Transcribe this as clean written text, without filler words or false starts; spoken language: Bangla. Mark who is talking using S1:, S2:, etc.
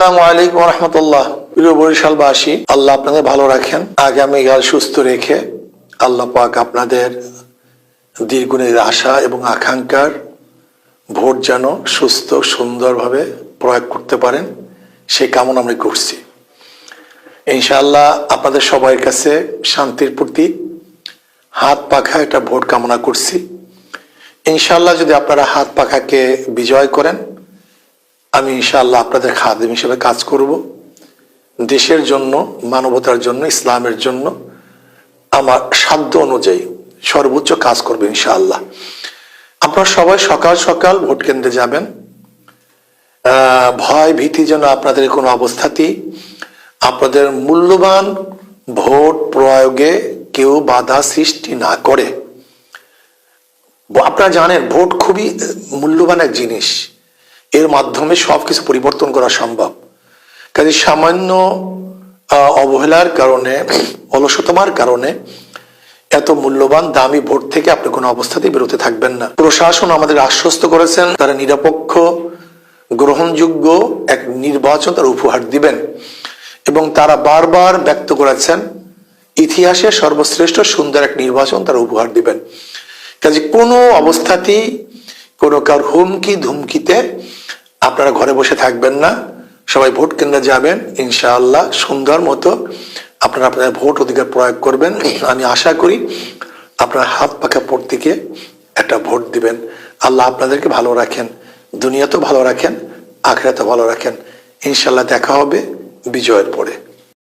S1: আসসালামু আলাইকুম ওয়া রাহমাতুল্লাহ। প্রিয় বরিশালবাসী, আল্লাহ আপনাদের ভালো রাখেন, আগামীকাল সুস্থ রেখে আল্লাহ পাক আপনাদের দীর্ঘদিনের আশা এবং আকাঙ্ক্ষার ভোট যেন সুস্থ সুন্দরভাবে প্রয়োগ করতে পারেন সেই কামনা আমরা করছি। ইনশাআল্লাহ আপনাদের সবার কাছে শান্তির প্রতি হাত পাখা একটা ভোট কামনা করছি। ইনশাআল্লাহ যদি আপনারা হাত পাখাকে বিজয় করেন, আমি ইনশাআল্লাহ আপনাদের খাদেম হিসেবে কাজ করব। দেশের জন্য, মানবতার জন্য, ইসলামের জন্য আমার সাধ্য অনুযায়ী সর্বোচ্চ কাজ করবে ইনশাআল্লাহ। আপনারা সবাই সকাল সকাল ভোট কেন্দ্রে যাবেন। ভয় ভীতি যেন আপনাদের কোনো অবস্থাতেই আপনাদের মূল্যবান ভোট প্রয়োগে কেউ বাধা সৃষ্টি না করে। আপনারা জানেন ভোট খুবই মূল্যবান এক জিনিস, এর মাধ্যমে সবকিছু পরিবর্তন করা সম্ভব। কাজে সামান্য অবহেলার কারণে, অলসতার কারণে এত মূল্যবান দামি ভোট থেকে আপনি কোনো অবস্থাতেই বেরোতে থাকবেন না। প্রশাসন আমাদের আশ্বস্ত করেছেন তারা নিরপেক্ষ গ্রহণযোগ্য এক নির্বাচন তারা উপহার দিবেন, এবং তারা বারবার ব্যক্ত করেছেন ইতিহাসে সর্বশ্রেষ্ঠ সুন্দর এক নির্বাচন তারা উপহার দিবেন। কাজে কোনো অবস্থাতেই কোনো কার হুমকি ধুমকিতে আপনারা ঘরে বসে থাকবেন না, সবাই ভোট কেন্দ্রে যাবেন। ইনশাআল্লাহ সুন্দর মতো আপনারা আপনাদের ভোট অধিকার প্রয়োগ করবেন। আমি আশা করি আপনারা হাত পাখা প্রতীকে একটা ভোট দিবেন। আল্লাহ আপনাদেরকে ভালো রাখেন, দুনিয়াতেও ভালো রাখেন, আখিরাতেও ভালো রাখেন। ইনশাআল্লাহ দেখা হবে বিজয়ের পরে।